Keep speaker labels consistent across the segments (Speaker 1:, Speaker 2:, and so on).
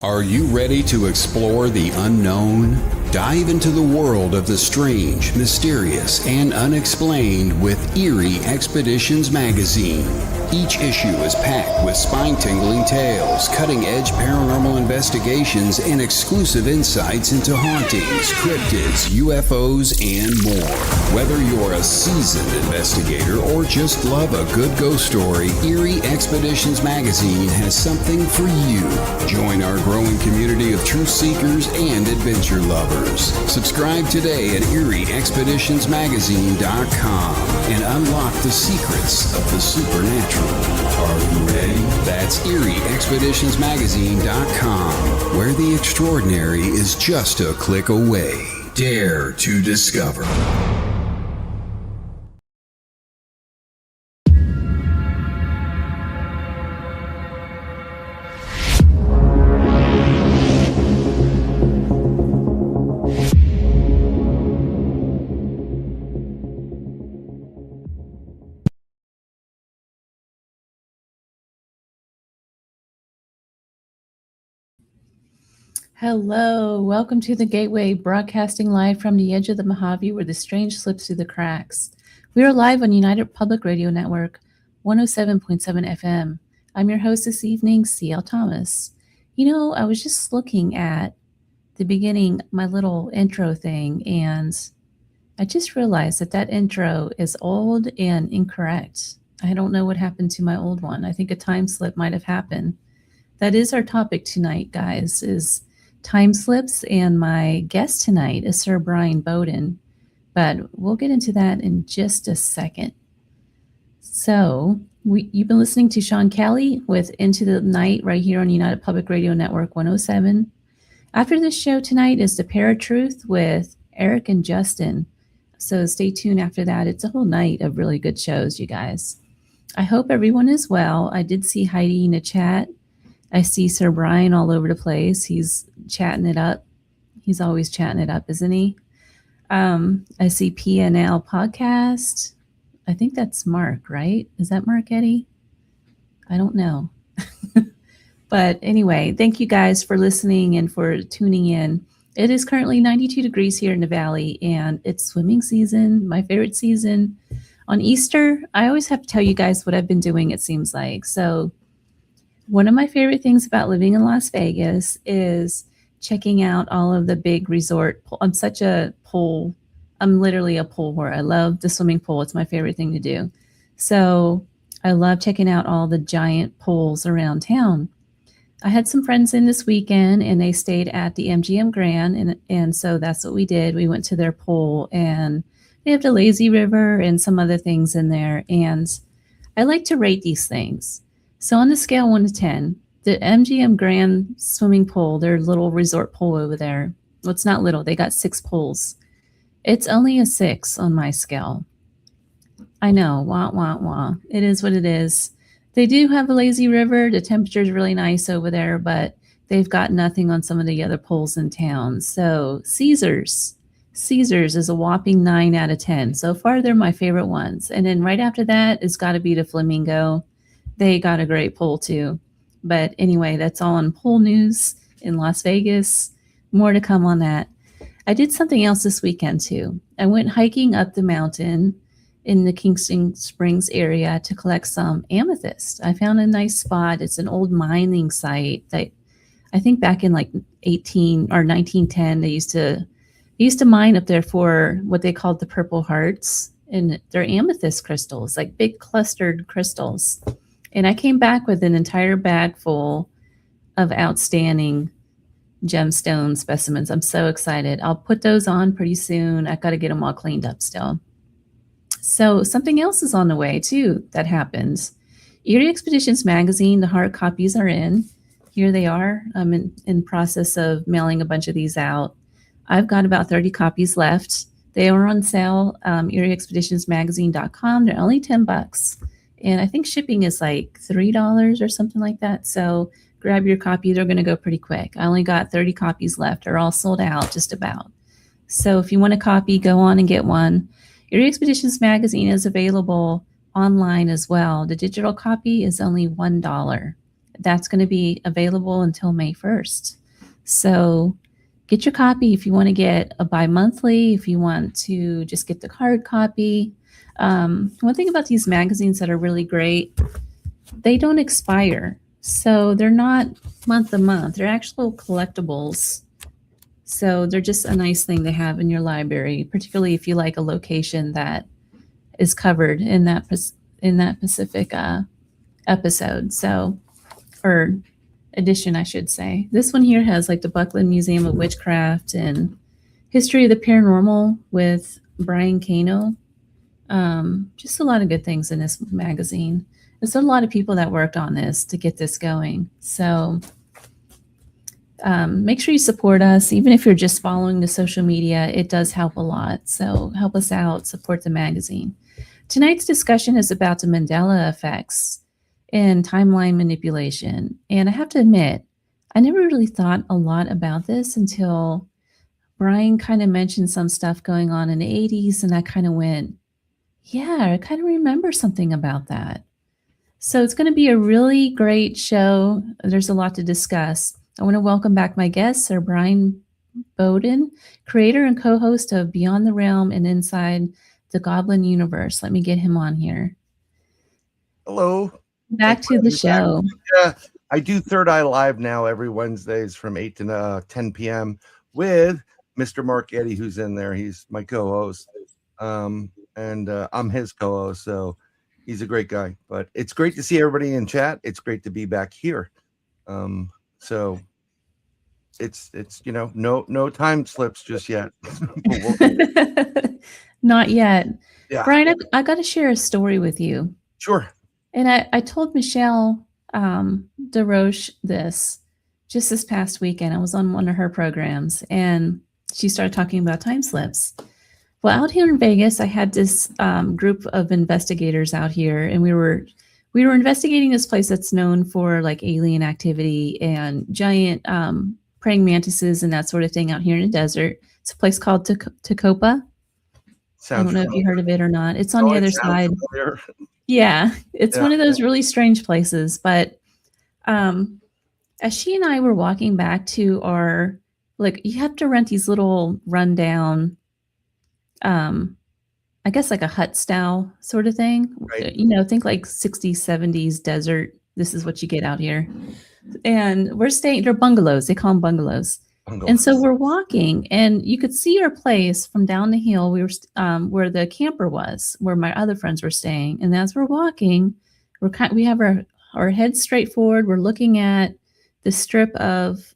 Speaker 1: Are you ready to explore the unknown? Dive into the world of the strange, mysterious, and unexplained with Eerie Expeditions magazine. Each issue is packed with spine-tingling tales, cutting-edge paranormal investigations, and exclusive insights into hauntings, cryptids, UFOs, and more. Whether you're a seasoned investigator or just love a good ghost story, Eerie Expeditions magazine has something for you. Join our growing community of truth seekers and adventure lovers. Subscribe today at EerieExpeditionsMagazine.com and unlock the secrets of the supernatural. Are you ready? That's EerieExpeditionsMagazine.com, where the extraordinary is just a click away. Dare to discover.
Speaker 2: Hello, welcome to the Gateway, broadcasting live from the edge of the Mojave where the strange slips through the cracks. We are live on United Public Radio Network, 107.7 FM. I'm your host this evening, C.L. Thomas. You know, I was just looking at the beginning, my little intro thing, and I just realized that intro is old and incorrect. I don't know what happened to my old one. I think a time slip might have happened. That is our topic tonight, guys, is time slips, and my guest tonight is Sir Bryan Bowden, but we'll get into that in just a second. So you've been listening to Sean Kelly with Into the Night right here on United Public Radio Network 107. After this show tonight is The Paratruth with Eric and Justin. So stay tuned after that. It's a whole night of really good shows, you guys. I hope everyone is well. I did see Heidi in the chat. I see Sir Bryan all over the place. He's chatting it up. He's always chatting it up, isn't he? I see PNL Podcast. I think that's Mark, right? Is that Mark Eddy? I don't know. But anyway, thank you guys for listening and for tuning in. It is currently 92 degrees here in the valley, and it's swimming season, my favorite season. On Easter, I always have to tell you guys what I've been doing, it seems like. So one of my favorite things about living in Las Vegas is checking out all of the big resort. I'm literally a pool whore. I love the swimming pool. It's my favorite thing to do. So I love checking out all the giant pools around town. I had some friends in this weekend, and they stayed at the MGM Grand, and so that's what we did. We went to their pool, and they have the lazy river and some other things in there, and I like to rate these things. So on the scale 1 to 10, the MGM Grand swimming pool, their little resort pool over there, well, it's not little, they got 6 pools. It's only a 6 on my scale. I know, wah, wah, wah. It is what it is. They do have a lazy river. The temperature is really nice over there, but they've got nothing on some of the other pools in town. So Caesars is a whopping 9 out of 10. So far, they're my favorite ones. And then right after that, it's got to be the Flamingo. They got a great pool too. But anyway, that's all on pool news in Las Vegas. More to come on that. I did something else this weekend too. I went hiking up the mountain in the Kingston Springs area to collect some amethyst. I found a nice spot. It's an old mining site that I think back in like 1910, they used to mine up there for what they called the Purple Hearts, and they're amethyst crystals, like big clustered crystals. And I came back with an entire bag full of outstanding gemstone specimens. I'm so excited. I'll put those on pretty soon. I've got to get them all cleaned up still. So something else is on the way too that happens. Eerie Expeditions magazine, the hard copies are in. Here they are. I'm in process of mailing a bunch of these out. I've got about 30 copies left. They are on sale, EerieExpeditionsMagazine.com. They're only $10. And I think shipping is like $3 or something like that. So grab your copy. They're going to go pretty quick. I only got 30 copies left. They're all sold out just about. So if you want a copy, go on and get one. Eerie Expeditions magazine is available online as well. The digital copy is only $1. That's going to be available until May 1st. So get your copy if you want to get a bi-monthly, if you want to just get the hard copy. One thing about these magazines that are really great, they don't expire. So they're not month to month. They're actual collectibles. So they're just a nice thing to have in your library, particularly if you like a location that is covered in that specific episode. So, or edition, I should say. This one here has like the Buckland Museum of Witchcraft and History of the Paranormal with Brian Kano. Just a lot of good things in this magazine. There's a lot of people that worked on this to get this going. So make sure you support us. Even if you're just following the social media, it does help a lot. So help us out, support the magazine. Tonight's discussion is about the Mandela effects and timeline manipulation. And I have to admit, I never really thought a lot about this until Bryan kind of mentioned some stuff going on in the 80s, and I kind of went, yeah, I kind of remember something about that. So it's going to be a really great show. There's a lot to discuss. I want to welcome back my guest, Sir Bryan Bowden, creator and co-host of Beyond the Realm and Inside the Goblin Universe. Let me get him on here.
Speaker 3: Hello.
Speaker 2: Back to the show.
Speaker 3: Yeah, I do Third Eye Live now every Wednesdays from 8 to 10 p.m. with Mr. Mark Eddy, who's in there. He's my co-host. And I'm his co-host, so he's a great guy. But it's great to see everybody in chat. It's great to be back here. So it's no time slips just yet.
Speaker 2: Not yet.
Speaker 3: Yeah.
Speaker 2: Bryan, I got to share a story with you.
Speaker 3: Sure.
Speaker 2: And I told Michelle DeRoche this just this past weekend. I was on one of her programs, and she started talking about time slips. Well, out here in Vegas, I had this group of investigators out here, and we were investigating this place that's known for like alien activity and giant praying mantises and that sort of thing out here in the desert. It's a place called Tacopa. I don't know if you heard of it or not. It's on the other side. Familiar. Yeah, it's one of those really strange places. But as she and I were walking back to our, like, you have to rent these little rundown, I guess like a hut style sort of thing. Right. You know, think like 60s, 70s desert. This is what you get out here. And we're staying, they're bungalows. They call them bungalows. And so we're walking, and you could see our place from down the hill. We were where the camper was, where my other friends were staying. And as we're walking, we have our heads straight forward. We're looking at the strip of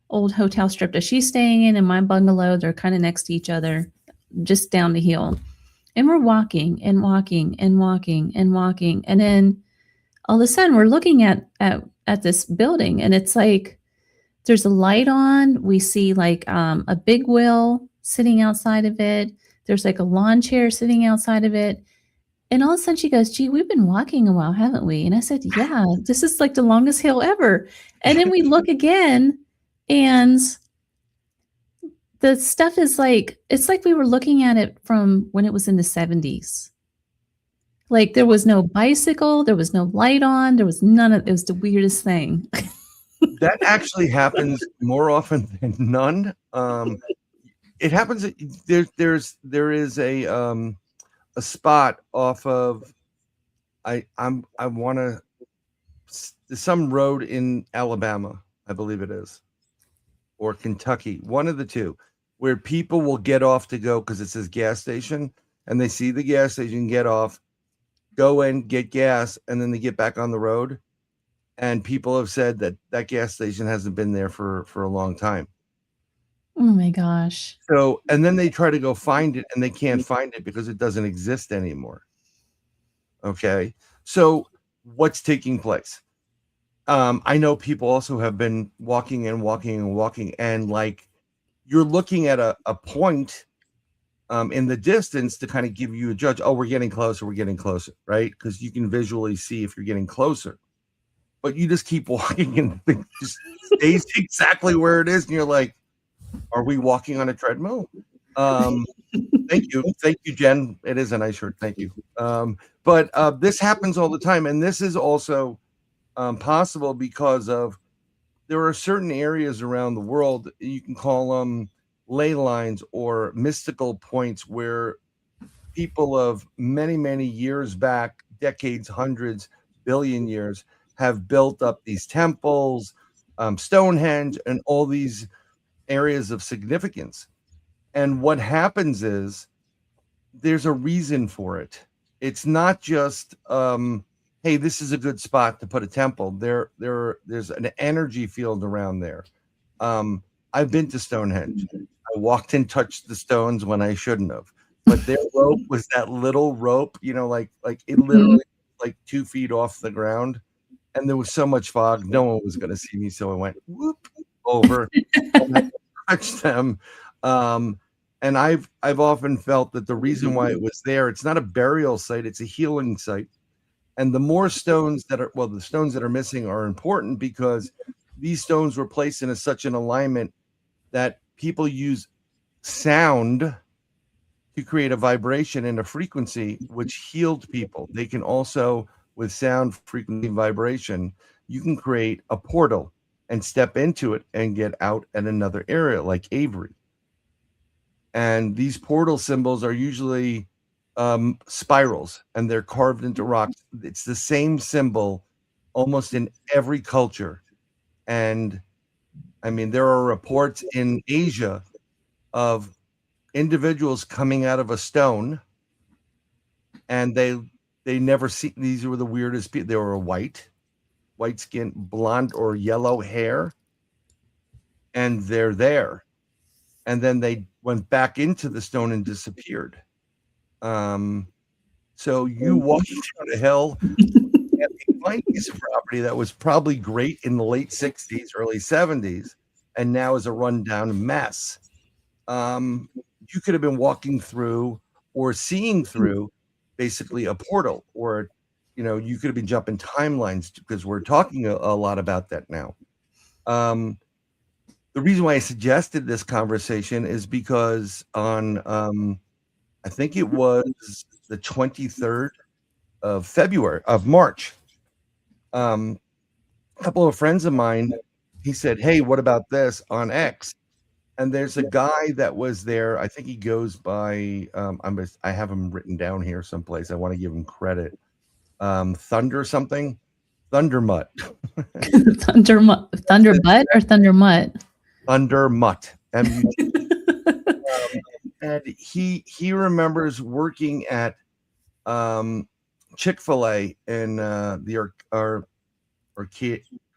Speaker 2: old hotel strip that she's staying in and my bungalow. They're kind of next to each other, just down the hill. And we're walking and walking and walking and walking. And then all of a sudden we're looking at this building, and it's like there's a light on. We see like a big wheel sitting outside of it. There's like a lawn chair sitting outside of it. And all of a sudden she goes, gee, we've been walking a while, haven't we? And I said, yeah, this is like the longest hill ever. And then we look again, and the stuff is like, it's like we were looking at it from when it was in the 70s. Like there was no bicycle, there was no light on, there was none of it. Was the weirdest thing.
Speaker 3: That actually happens more often than none. It happens. There is a spot off of some road in Alabama, I believe it is, or Kentucky, one of the two, where people will get off to go because it says gas station, and they see the gas station, get off, go in, get gas, and then they get back on the road. And people have said that gas station hasn't been there for a long time.
Speaker 2: Oh my gosh.
Speaker 3: So, and then they try to go find it, and they can't find it because it doesn't exist anymore. Okay. So what's taking place? I know people also have been walking and walking and walking, and like you're looking at a point in the distance to kind of give you a judge. Oh, we're getting closer. We're getting closer. Right. Because you can visually see if you're getting closer. But you just keep walking, and it just stays exactly where it is. And you're like, are we walking on a treadmill? Thank you, Jen. It is a nice shirt. Thank you. But this happens all the time. And this is also possible because of there are certain areas around the world, you can call them ley lines or mystical points, where people of many, many years back, decades, hundreds, billion years, have built up these temples, Stonehenge, and all these areas of significance. And what happens is there's a reason for it. It's not just hey, this is a good spot to put a temple. There's an energy field around there. I've been to Stonehenge. I walked and touched the stones when I shouldn't have. But their rope was that little rope, like it literally like 2 feet off the ground. And there was so much fog, no one was going to see me. So I went whoop over and I touched them. And I've often felt that the reason why it was there, it's not a burial site, it's a healing site. And the more stones that are, the stones that are missing are important because these stones were placed in such an alignment that people use sound to create a vibration and a frequency which healed people. They can also, with sound, frequency, vibration, you can create a portal and step into it and get out at another area like Avery. And these portal symbols are usually spirals, and they're carved into rocks. It's the same symbol almost in every culture. And I mean, there are reports in Asia of individuals coming out of a stone, and they never see. These were the weirdest people. They were white skin, blonde or yellow hair, and they're there. And then they went back into the stone and disappeared. So you walking down a hill and you find a piece of property that was probably great in the late 60s, early 70s, and now is a rundown mess. You could have been walking through or seeing through basically a portal, or you could have been jumping timelines, because we're talking a lot about that now. The reason why I suggested this conversation is because on I think it was the 23rd of March, a couple of friends of mine, he said, hey, what about this on X? And there's a guy that was there. I think he goes by, I have him written down here someplace. I want to give him credit. Thunder something? Thundermutt.
Speaker 2: Thunderbutt or Thundermutt?
Speaker 3: Thundermutt. And he remembers working at Chick-fil-A in the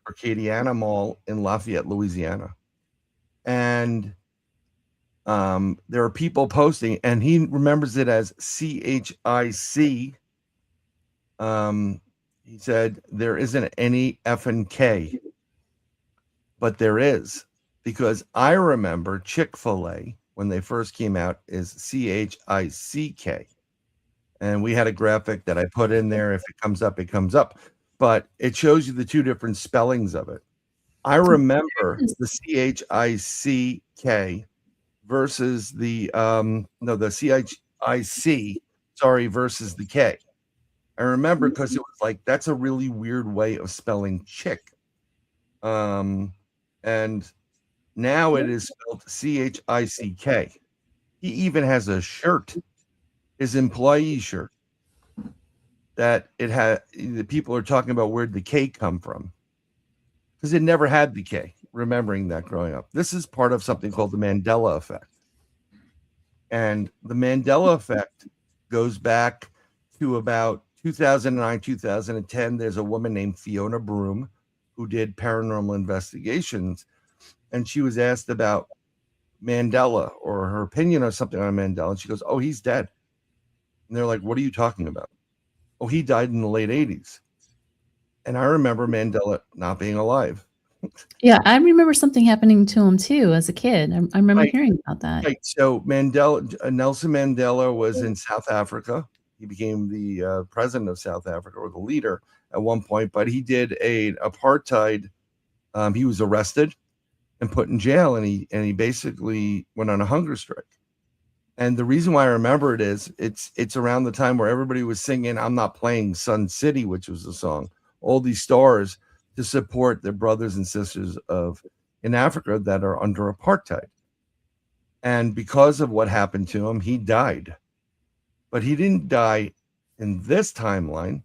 Speaker 3: Arcadiana Mall in Lafayette, Louisiana. And there are people posting, and he remembers it as CHIC. He said there isn't any F and K, but there is, because I remember Chick-fil-A when they first came out is CHICK. And we had a graphic that I put in there. If it comes up, it comes up. But it shows you the two different spellings of it. I remember the CHICK versus the CHIC, versus the K. I remember because it was like, that's a really weird way of spelling chick. And now it is spelled CHICK. He even has a shirt, his employee shirt, that it had. The people are talking about where'd the K come from, because it never had the K. Remembering that growing up, this is part of something called the Mandela effect, and the Mandela effect goes back to about 2009, 2010. There's a woman named Fiona Broom who did paranormal investigations, and she was asked about Mandela or her opinion or something on Mandela, and she goes, "Oh, he's dead." And they're like, "What are you talking about?" "Oh, he died in the late 80s. And I remember Mandela not being alive.
Speaker 2: Yeah, I remember something happening to him too as a kid. I remember hearing about that.
Speaker 3: Right. So Nelson Mandela was in South Africa. He became the president of South Africa, or the leader at one point, but he did an apartheid. He was arrested and put in jail, and he basically went on a hunger strike. And the reason why I remember it is it's around the time where everybody was singing "I'm Not Playing Sun City," which was the song. All these stars to support their brothers and sisters in Africa that are under apartheid. And because of what happened to him, he died. But he didn't die in this timeline.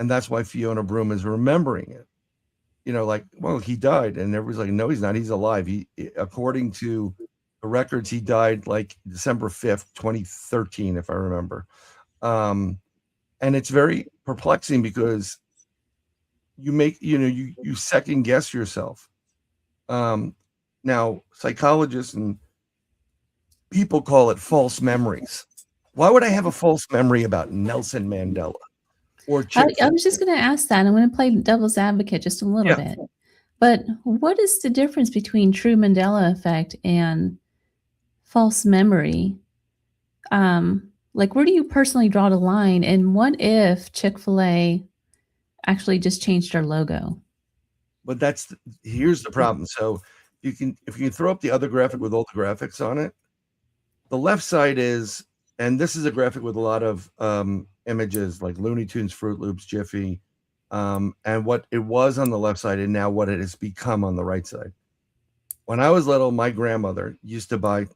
Speaker 3: And that's why Fiona Broom is remembering it. Like, well, he died. And everybody's like, no, he's not. He's alive. According to the records, he died like December 5th, 2013, if I remember. And it's very perplexing because you second guess yourself. Now, psychologists and people call it false memories. Why would I have a false memory about Nelson Mandela or
Speaker 2: I was just going to ask that. I'm going to play devil's advocate just a little bit. But what is the difference between true Mandela effect and false memory? Like, where do you personally draw the line? And what if Chick-fil-A actually just changed their logo?
Speaker 3: But here's the problem. So if you can throw up the other graphic with all the graphics on it, the left side is, and this is a graphic with a lot of images like Looney Tunes, Fruit Loops, Jiffy, and what it was on the left side and now what it has become on the right side. When I was little, my grandmother used to buy,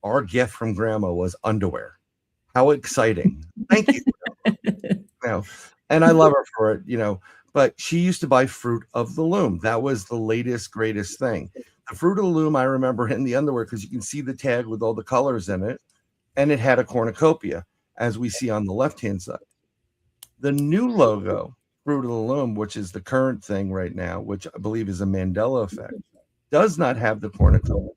Speaker 3: our gift from grandma was underwear. How exciting. Thank you. And I love her for it, but she used to buy Fruit of the Loom. That was the latest, greatest thing. The Fruit of the Loom, I remember in the underwear because you can see the tag with all the colors in it. And it had a cornucopia, as we see on the left-hand side. The new logo, Fruit of the Loom, which is the current thing right now, which I believe is a Mandela effect, does not have the cornucopia.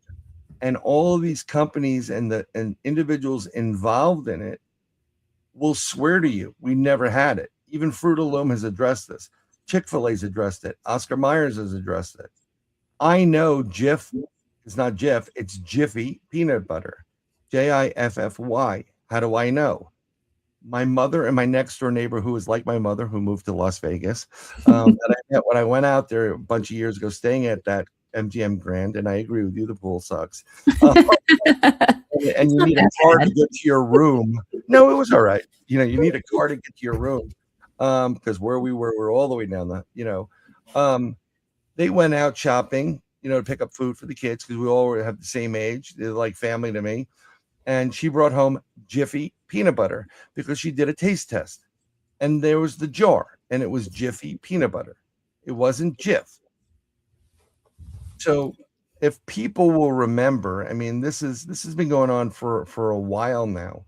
Speaker 3: And all of these companies and individuals involved in it will swear to you, we never had it. Even Fruit of the Loom has addressed this. Chick-fil-A's addressed it. Oscar Mayer's has addressed it. I know Jif is not Jif, it's Jiffy peanut butter. Jiffy. How do I know? My mother and my next door neighbor, who is like my mother, who moved to Las Vegas, that I met when I went out there a bunch of years ago, staying at that MGM Grand, and I agree with you, the pool sucks. And you need a car to get to your room. No, it was all right. You need a car to get to your room because where we were all the way down they went out shopping, to pick up food for the kids because we all have the same age. They're like family to me. And she brought home Jiffy peanut butter because she did a taste test. And there was the jar, and it was Jiffy peanut butter. It wasn't Jif. So if people will remember, I mean, this has been going on for a while now.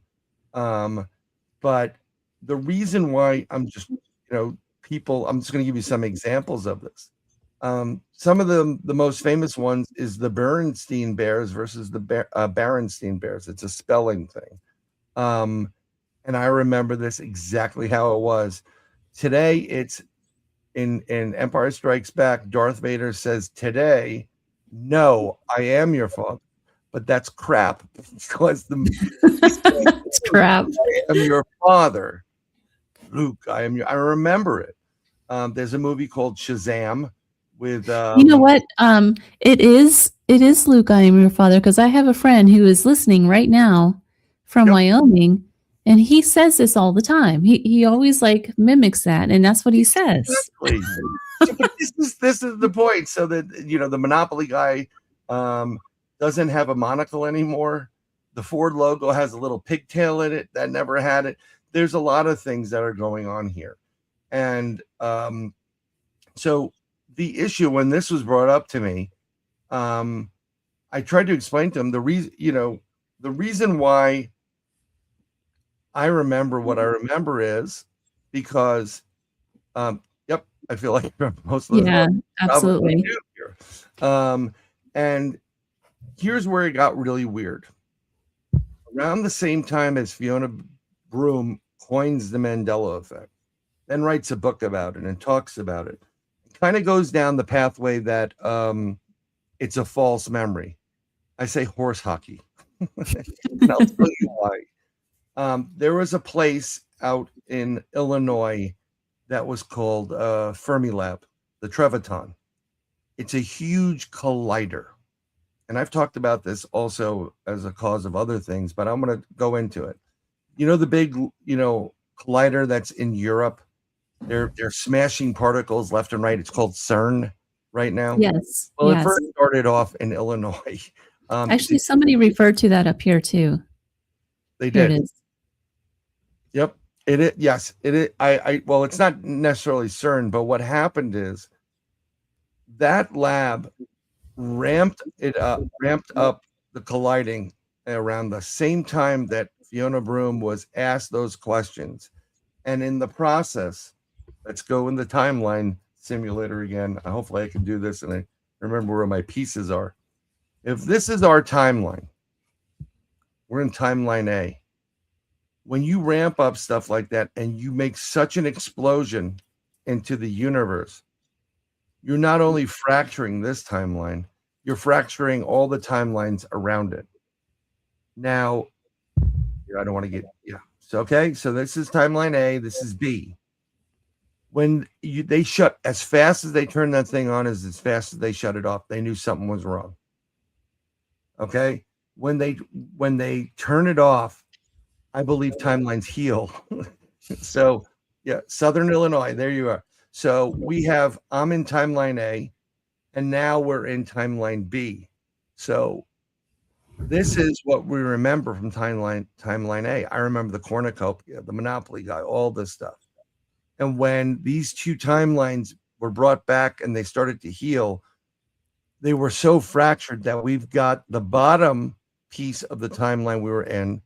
Speaker 3: But the reason why I'm just, people, I'm just going to give you some examples of this. Some of the most famous ones is the Berenstein Bears versus the Berenstein Bears. It's a spelling thing. And I remember this exactly how it was. Today, it's in Empire Strikes Back, Darth Vader says, today, no, I am your father. But that's crap. Because
Speaker 2: it's crap.
Speaker 3: I am your father. Luke, I remember it. There's a movie called Shazam with
Speaker 2: you know what? It is Luke, I am your father, because I have a friend who is listening right now from Wyoming, and he says this all the time. He always like mimics that, and that's what he says.
Speaker 3: Exactly. But this is the point. So that the Monopoly guy doesn't have a monocle anymore. The Ford logo has a little pigtail in it that never had it. There's a lot of things that are going on here. And so the issue when this was brought up to me, I tried to explain to him the reason why I remember what I remember is because, I feel like most of the
Speaker 2: time absolutely.
Speaker 3: Here. And here's where it got really weird. Around the same time as Fiona Broom coins the Mandela effect, then writes a book about it and talks about it. It kind of goes down the pathway that it's a false memory. I say horse hockey. And I'll tell you why. There was a place out in Illinois that was called Fermilab, the Treviton. It's a huge collider. And I've talked about this also as a cause of other things, but I'm going to go into it. The big, collider that's in Europe They're smashing particles left and right. It's called CERN right now.
Speaker 2: Yes.
Speaker 3: Well, it
Speaker 2: Yes.
Speaker 3: first started off in Illinois.
Speaker 2: Actually, somebody referred to that up here too.
Speaker 3: They
Speaker 2: Here
Speaker 3: did.
Speaker 2: it is.
Speaker 3: Yep. Yes, it is. Well, it's not necessarily CERN, but what happened is that lab ramped up the colliding around the same time that Fiona Broom was asked those questions. And in the process, let's go in the timeline simulator again. Hopefully I can do this and I remember where my pieces are. If this is our timeline, we're in timeline A. When you ramp up stuff like that and you make such an explosion into the universe, you're not only fracturing this timeline, you're fracturing all the timelines around it. Now, I don't want to get, So, okay, so this is timeline A, this is B. When they shut, as fast as they turned that thing on, as fast as they shut it off, they knew something was wrong. Okay, when they turn it off, I believe timelines heal. So, yeah, Southern Illinois, there you are. So I'm in timeline A, and now we're in timeline B. So this is what we remember from timeline A. I remember the cornucopia, the Monopoly guy, all this stuff. And when these two timelines were brought back and they started to heal, they were so fractured that we've got the bottom piece of the timeline we were in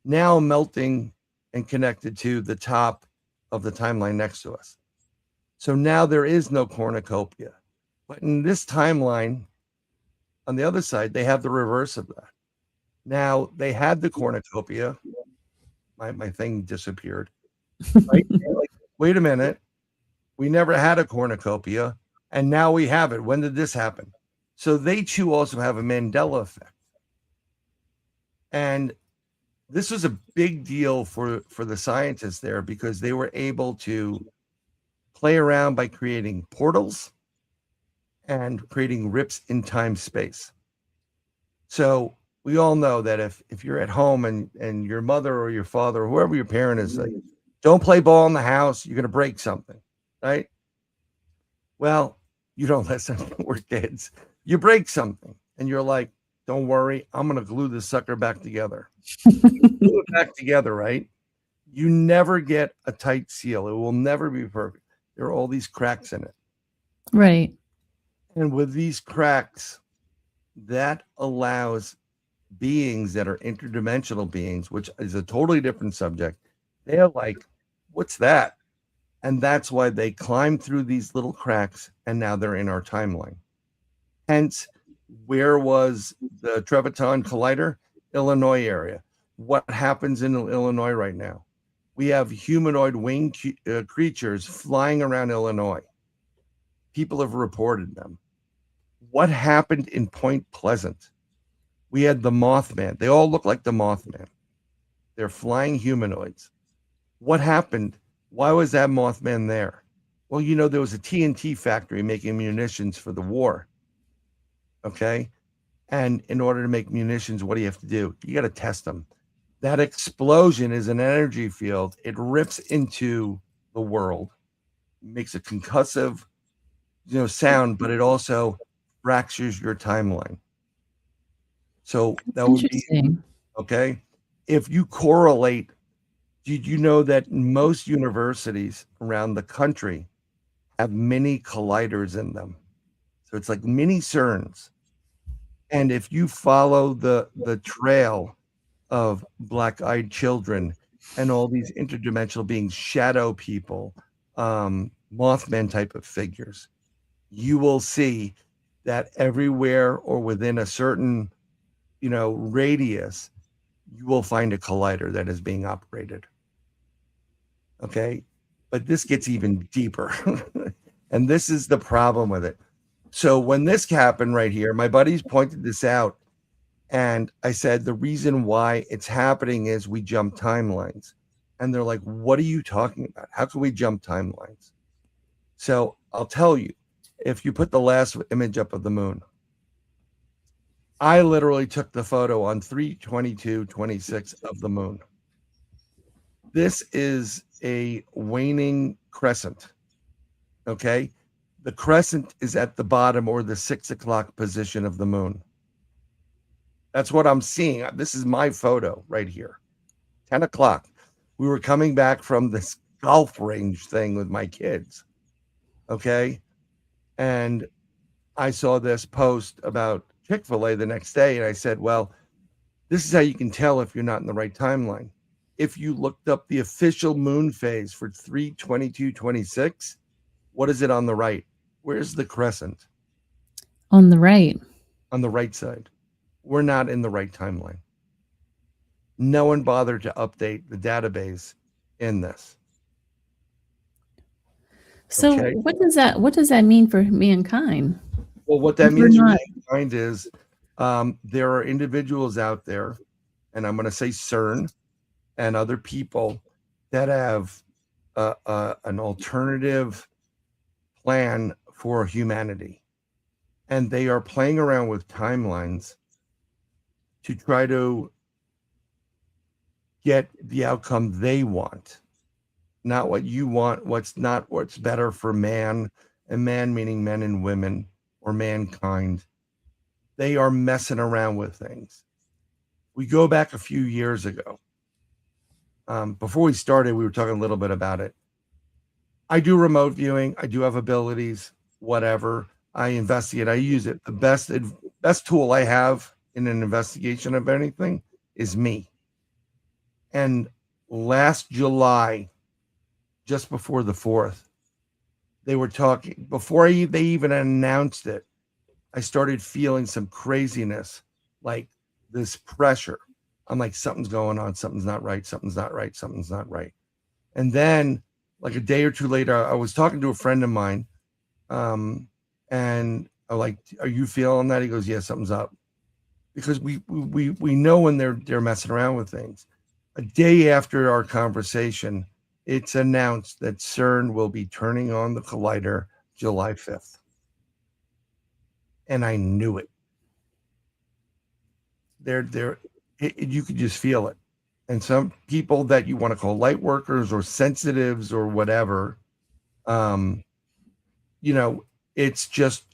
Speaker 3: now melting and connected to the top of the timeline next to us. So now there is no cornucopia. But in this timeline, on the other side, they have the reverse of that. Now they had the cornucopia. My thing disappeared. Right? Like, wait a minute. We never had a cornucopia, and now we have it. When did this happen? So they too also have a Mandela effect. And this was a big deal for the scientists there because they were able to play around by creating portals and creating rips in time space. So we all know that if you're at home and your mother or your father or whoever your parent is like, don't play ball in the house, you're going to break something, right? Well, you don't listen. We're kids. You break something and you're like, don't worry, I'm going to glue this sucker back together. Glue it back together, right? You never get a tight seal. It will never be perfect. There are all these cracks in it.
Speaker 2: Right.
Speaker 3: And with these cracks, that allows beings that are interdimensional beings, which is a totally different subject. They're like, what's that? And that's why they climb through these little cracks and now they're in our timeline. Hence, where was the Treviton Collider? Illinois area. What happens in Illinois right now? We have humanoid winged creatures flying around Illinois. People have reported them. What happened in Point Pleasant? We had the Mothman. They all look like the Mothman. They're flying humanoids. What happened? Why was that Mothman there? Well, there was a TNT factory making munitions for the war. Okay? And in order to make munitions, what do you have to do? You got to test them. That explosion is an energy field. It rips into the world, makes a concussive, sound, but it also fractures your timeline. So that would be okay. If you correlate, did you know that most universities around the country have mini colliders in them? So it's like mini CERNs. And if you follow the trail of black-eyed children and all these interdimensional beings, shadow people, Mothman type of figures, you will see that everywhere or within a certain, radius, you will find a collider that is being operated. Okay. But this gets even deeper. And this is the problem with it. So when this happened right here, my buddies pointed this out. And I said, the reason why it's happening is we jump timelines. And they're like, what are you talking about? How can we jump timelines? So I'll tell you, if you put the last image up of the moon, I literally took the photo on 3/22/26 of the moon. This is a waning crescent. Okay. The crescent is at the bottom or the 6 o'clock position of the moon. That's what I'm seeing. This is my photo right here. 10 o'clock. We were coming back from this golf range thing with my kids. Okay. And I saw this post about Chick-fil-A the next day. And I said, well, this is how you can tell if you're not in the right timeline. If you looked up the official moon phase for 3/22/26, what is it on the right? Where's the crescent?
Speaker 2: On the right.
Speaker 3: On the right side. We're not in the right timeline. No one bothered to update the database in this.
Speaker 2: So
Speaker 3: Okay.
Speaker 2: what does that mean for mankind?
Speaker 3: Well, what that
Speaker 2: If we're
Speaker 3: means for
Speaker 2: not-
Speaker 3: mankind is there are individuals out there, and I'm going to say CERN and other people that have an alternative plan for humanity. And they are playing around with timelines to try to get the outcome they want, not what you want, what's better for man, and man meaning men and women or mankind. They are messing around with things. We go back a few years ago. Before we started, we were talking a little bit about it. I do remote viewing. I do have abilities, whatever. I investigate. I use it. The best tool I have in an investigation of anything is me. And last July, just before the 4th, they were talking, before they even announced it, I started feeling some craziness, like this pressure. I'm like, something's going on. Something's not right. Something's not right. Something's not right. And then like a day or two later, I was talking to a friend of mine. And I'm like, are you feeling that? He goes, yeah, something's up. Because we know when they're messing around with things. A day after our conversation, it's announced that CERN will be turning on the collider July 5th. And I knew it. You could just feel it. And some people that you want to call light workers or sensitives or whatever, it's just,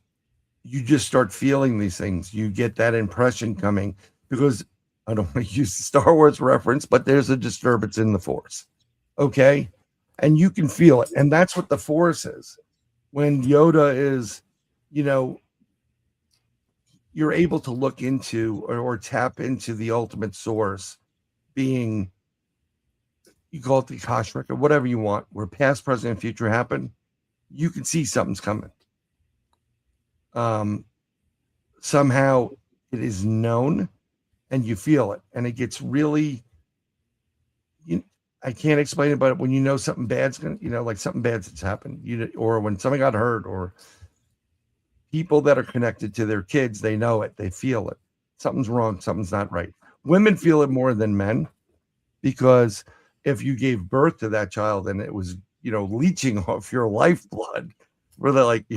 Speaker 3: you just start feeling these things. You get that impression coming because I don't want to use the Star Wars reference, but there's a disturbance in the force. Okay. And you can feel it. And that's what the force is. When Yoda is, you're able to look into or tap into the ultimate source being, you call it the Akashic or whatever you want, where past, present, and future happen. You can see something's coming. Somehow it is known and you feel it, and it gets really, I can't explain it, but when you know something bad's going to, like something bad's happened, or when somebody got hurt, or people that are connected to their kids, they know it, they feel it. Something's wrong, something's not right. Women feel it more than men, because if you gave birth to that child and it was, leeching off your lifeblood, where they're like, they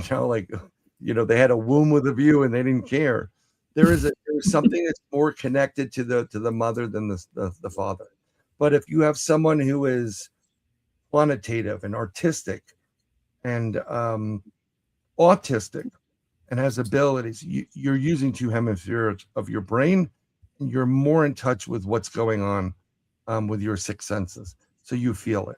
Speaker 3: had a womb with a view and they didn't care. There's something that's more connected to the mother than the father. But if you have someone who is quantitative and artistic and autistic and has abilities, you're using 2 hemispheres of your brain, and you're more in touch with what's going on with your 6 senses. So you feel it.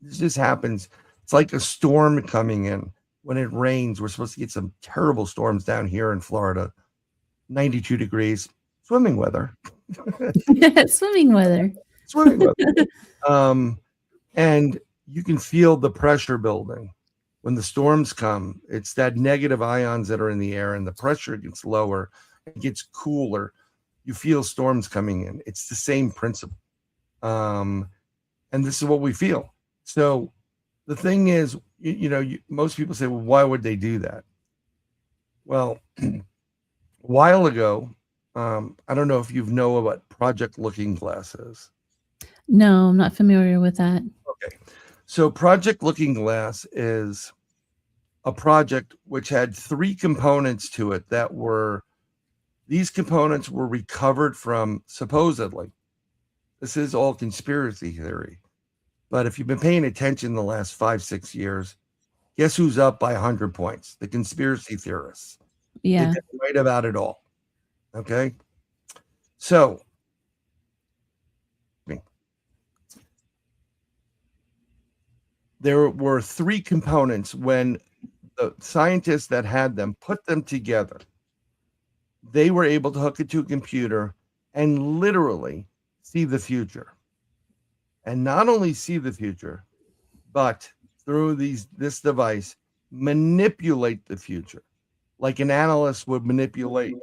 Speaker 3: This just happens. It's like a storm coming in. When it rains, we're supposed to get some terrible storms down here in Florida. 92 degrees, swimming weather.
Speaker 2: Swimming weather.
Speaker 3: And you can feel the pressure building. When the storms come, it's that negative ions that are in the air, and the pressure gets lower, it gets cooler. You feel storms coming in. It's the same principle. And this is what we feel. So the thing is, most people say, well, why would they do that? Well, a while ago, I don't know if you know about Project Looking Glass is.
Speaker 2: No, I'm not familiar with that.
Speaker 3: Okay. So Project Looking Glass is a project which had 3 components to it these components were recovered from, supposedly, This is all conspiracy theory. But if you've been paying attention the last 5-6 years, guess who's up by 100 points? The conspiracy theorists.
Speaker 2: Yeah.
Speaker 3: They've been right about it all. Okay. So there were 3 components when the scientists that had them put them together. They were able to hook it to a computer and literally see the future. And not only see the future, but through this device, manipulate the future like an analyst would manipulate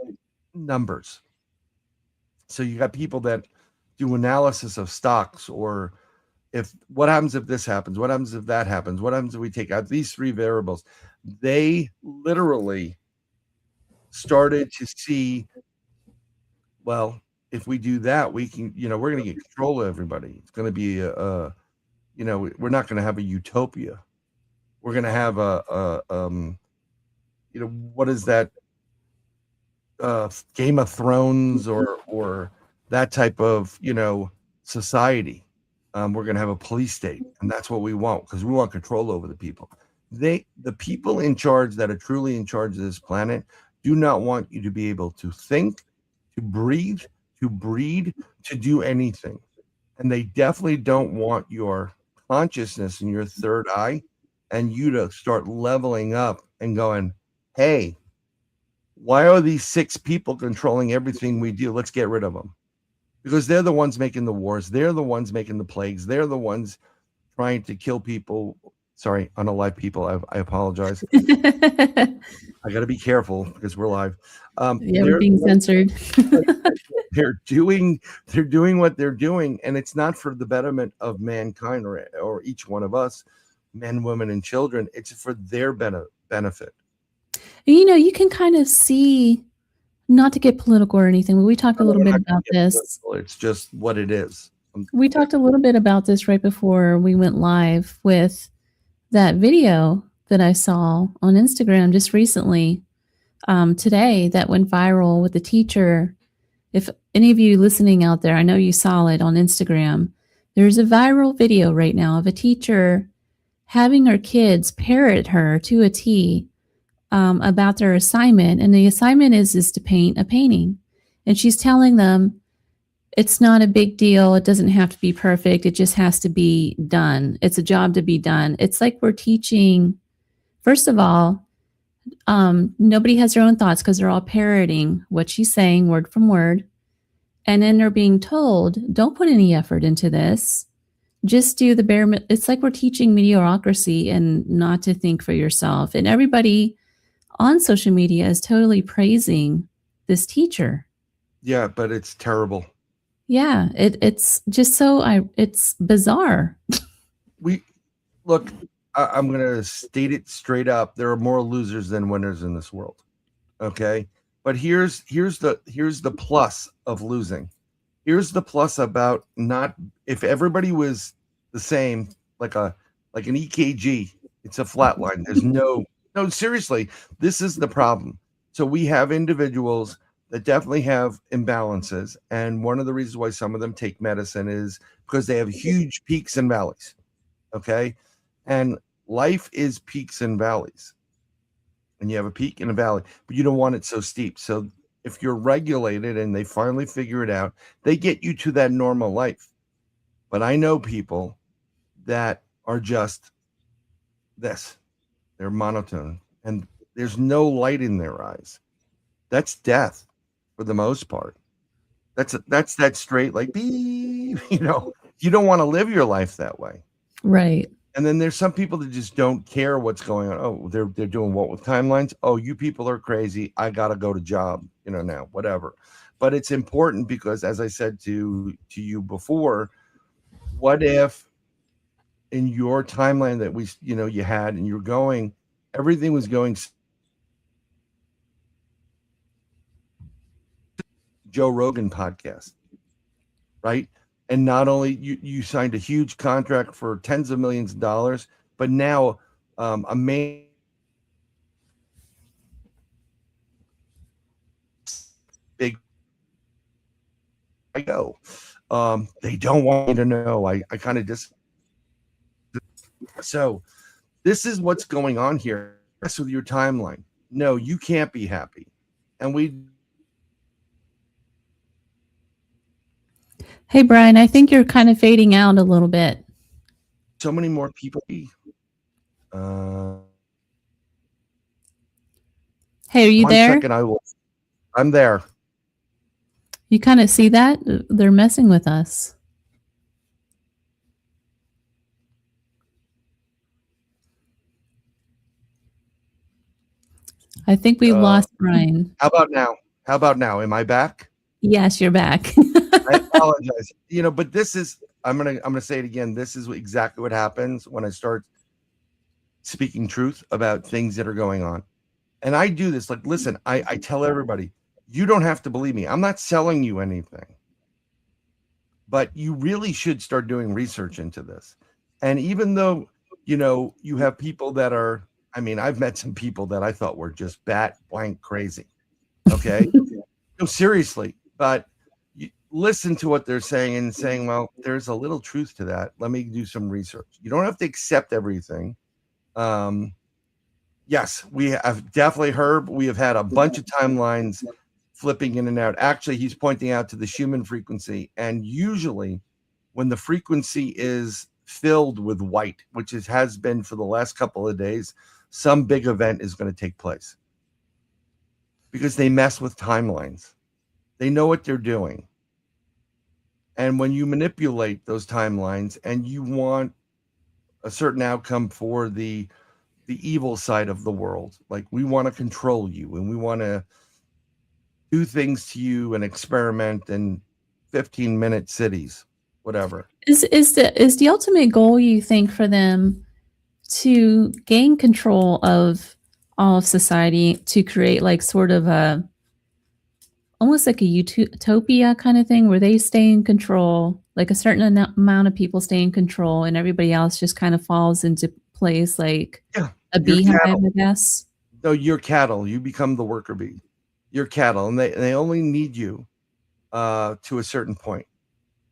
Speaker 3: numbers. So you got people that do analysis of stocks, or if what happens if this happens, what happens if that happens, what happens if we take out these 3 variables. They literally started to see, well, if we do that, we can, we're going to get control of everybody. It's going to be we're not going to have a utopia. We're going to have what is that? Game of Thrones or that type of, society. We're going to have a police state, and that's what we want, because we want control over the people. The people in charge that are truly in charge of this planet do not want you to be able to think, to breathe, to breed, to do anything. And they definitely don't want your consciousness and your third eye and you to start leveling up and going, hey, why are these 6 people controlling everything we do? Let's get rid of them. Because they're the ones making the wars. They're the ones making the plagues. They're the ones trying to kill people. Sorry, unalive people. I apologize. I got to be careful because we're live.
Speaker 2: Yeah, we're being censored.
Speaker 3: They're doing what they're doing, and it's not for the betterment of mankind or each one of us, men, women, and children. It's for their benefit.
Speaker 2: You can kind of see, not to get political or anything, but we talked a little bit about this.
Speaker 3: It's just what it is.
Speaker 2: We talked a little bit about this right before we went live with that video that I saw on Instagram just recently, today, that went viral with the teacher. If any of you listening out there, I know you saw it on Instagram. There's a viral video right now of a teacher having her kids parrot her to a T about their assignment. And the assignment is to paint a painting. And she's telling them it's not a big deal. It doesn't have to be perfect. It just has to be done. It's a job to be done. It's like we're teaching, first of all, nobody has their own thoughts because they're all parroting what she's saying word from word. And then they're being told, don't put any effort into this. Just do the bare. It's like we're teaching mediocrity and not to think for yourself. And everybody on social media is totally praising this teacher.
Speaker 3: Yeah, but it's terrible.
Speaker 2: Yeah, it's just it's bizarre.
Speaker 3: I'm going to state it straight up. There are more losers than winners in this world. Okay. But here's the plus of losing. Here's the plus about not, if everybody was the same, like an EKG, it's a flat line. There's no, seriously, this is the problem. So we have individuals that definitely have imbalances. And one of the reasons why some of them take medicine is because they have huge peaks and valleys. Okay. And life is peaks and valleys. And you have a peak and a valley, but you don't want it so steep. So if you're regulated and they finally figure it out, they get you to that normal life. But I know people that are just this. They're monotone and there's no light in their eyes. That's death for the most part. That's that straight, like, you don't want to live your life that way.
Speaker 2: Right.
Speaker 3: And then there's some people that just don't care what's going on. Oh, they're doing what with timelines? Oh, you people are crazy. I got to go to job, now, whatever. But it's important because, as I said to you before, what if in your timeline that you had and you're going, everything was going Joe Rogan podcast, right? And not only you signed a huge contract for tens of millions of dollars, but now a main big They don't want me to know. I kind of so this is what's going on here. Mess with your timeline. No, you can't be happy. And
Speaker 2: Hey, Bryan, I think you're kind of fading out a little bit.
Speaker 3: so many more people.
Speaker 2: Hey, are you there?
Speaker 3: 1 second, I'm there.
Speaker 2: You kind of see that? They're messing with us. I think we lost Bryan.
Speaker 3: How about now? How about now? Am I back?
Speaker 2: Yes, you're back.
Speaker 3: I apologize. But this is I'm gonna say it again. This is exactly what happens when I start speaking truth about things that are going on. And I do this, like, listen, I tell everybody, you don't have to believe me. I'm not selling you anything. But you really should start doing research into this. And even though, you have people that are, I've met some people that I thought were just bat blank crazy. Okay. No, seriously. But you listen to what they're saying and saying, well, there's a little truth to that. Let me do some research. You don't have to accept everything. Yes, we have definitely heard. We have had a bunch of timelines flipping in and out. Actually, he's pointing out to the Schumann frequency. And usually when the frequency is filled with white, which has been for the last couple of days, some big event is going to take place. Because they mess with timelines. They know what they're doing. And when you manipulate those timelines and you want a certain outcome for the evil side of the world, like we want to control you and we want to do things to you and experiment in 15-minute cities, whatever.
Speaker 2: Is the ultimate goal, you think, for them to gain control of all of society, to create like sort of almost like a utopia kind of thing where they stay in control, like a certain amount of people stay in control and everybody else just kind of falls into place, like a beehive, I guess?
Speaker 3: No, you're cattle. You become the worker bee. You're cattle, and they only need you to a certain point.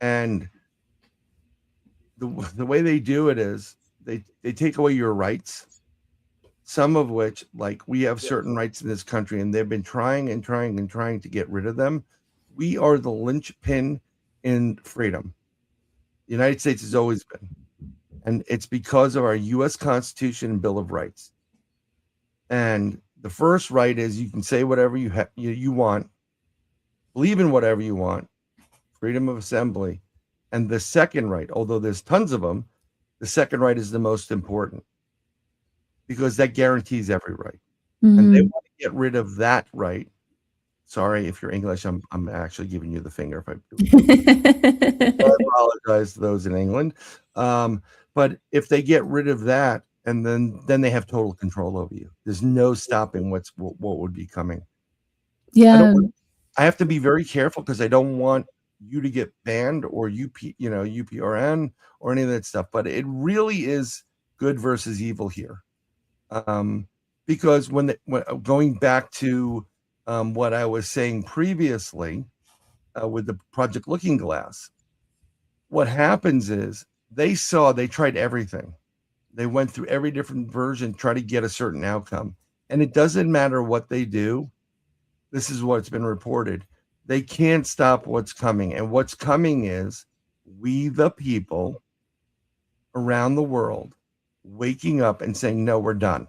Speaker 3: And the way they do it is they take away your rights, some of which, like, we have certain rights in this country, and they've been trying to get rid of them. We are the linchpin in freedom. The United States has always been. And it's because of our U.S. Constitution and Bill of Rights. And the first right is you can say whatever you want, believe in whatever you want, freedom of assembly. And the second right, although there's tons of them, the second right is the most important because that guarantees every right. Mm-hmm. And they want to get rid of that right. Sorry, if you're English, I'm actually giving you the finger if I do. I apologize to those in England. But if they get rid of that, and then they have total control over you. There's no stopping what would be coming.
Speaker 2: Yeah.
Speaker 3: I have to be very careful because I don't want you to get banned or UPRN or any of that stuff. But it really is good versus evil here. Because when going back to what I was saying previously with the Project Looking Glass, what happens is they tried everything. They went through every different version, try to get a certain outcome. And it doesn't matter what they do. This is what's been reported. They can't stop what's coming. And what's coming is we, the people around the world, waking up and saying, no, we're done.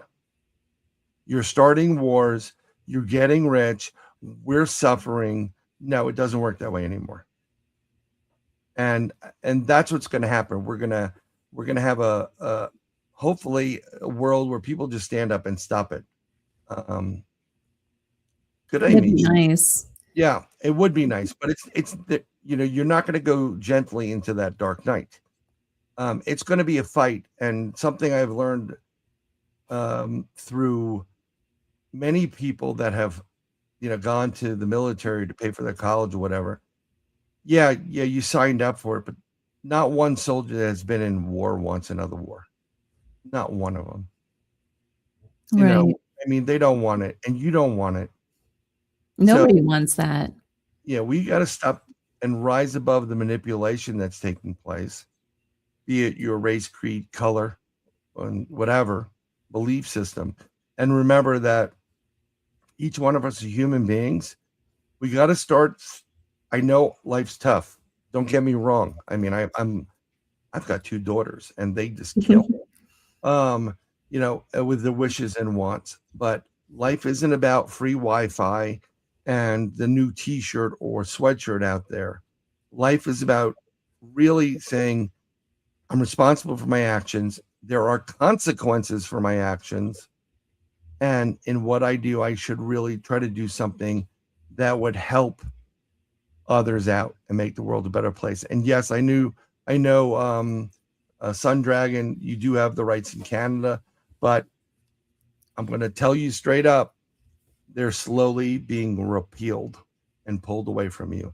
Speaker 3: You're starting wars. You're getting rich. We're suffering. No, it doesn't work that way anymore. And that's what's going to happen. We're going to have a hopefully a world where people just stand up and stop it.
Speaker 2: That'd be nice.
Speaker 3: Yeah, it would be nice, but it's you're not going to go gently into that dark night. It's going to be a fight, and something I've learned through many people that have gone to the military to pay for their college or whatever. Yeah, you signed up for it, but not one soldier that has been in war wants another war. Not one of them.
Speaker 2: Right.
Speaker 3: They don't want it, and you don't want it.
Speaker 2: Nobody wants that.
Speaker 3: Yeah, we got to stop and rise above the manipulation that's taking place, be it your race, creed, color, and whatever belief system. And remember that each one of us are human beings. We got to start. I know life's tough. Don't get me wrong. I mean, I've got 2 daughters, and they just kill. With the wishes and wants. But life isn't about free Wi-Fi and the new T-shirt or sweatshirt out there. Life is about really saying, I'm responsible for my actions. There are consequences for my actions. And in what I do, I should really try to do something that would help others out and make the world a better place. And yes, I know, Sun Dragon, you do have the rights in Canada, but I'm going to tell you straight up, they're slowly being repealed and pulled away from you.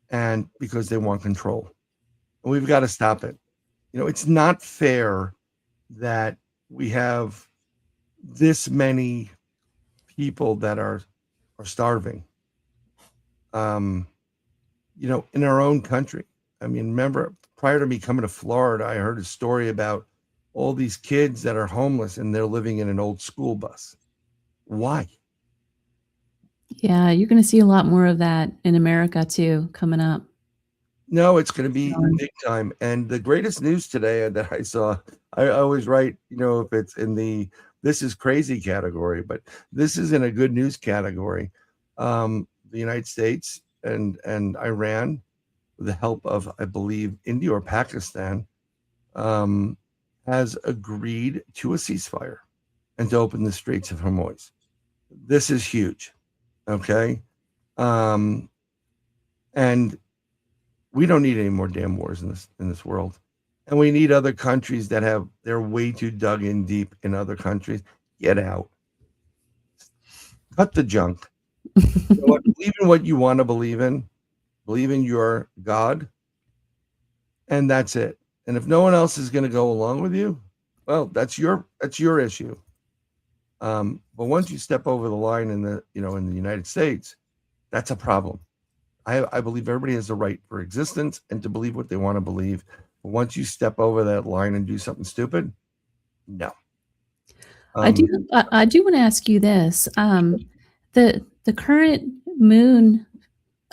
Speaker 3: And because they want control. And we've got to stop it. It's not fair that we have this many people that are starving. In our own country. I mean, remember, prior to me coming to Florida, I heard a story about all these kids that are homeless and they're living in an old school bus. Why?
Speaker 2: Yeah, you're going to see a lot more of that in America too coming up.
Speaker 3: No, it's going to be big time. And the greatest news today that I saw, I always write, if it's in the this is crazy category, but this is in a good news category. The United States and Iran, with the help of, I believe, India or Pakistan, has agreed to a ceasefire and to open the Straits of Hormuz. This is huge. Okay. And we don't need any more damn wars in this world. And we need other countries that they're way too dug in deep in other countries. Get out. Cut the junk. Believe in what you want to believe in. Believe in your God. And that's it. And if no one else is going to go along with you, well, that's your issue. But once you step over the line in the United States, that's a problem. I believe everybody has the right for existence and to believe what they want to believe. But once you step over that line and do something stupid, no.
Speaker 2: I do want to ask you this. The current moon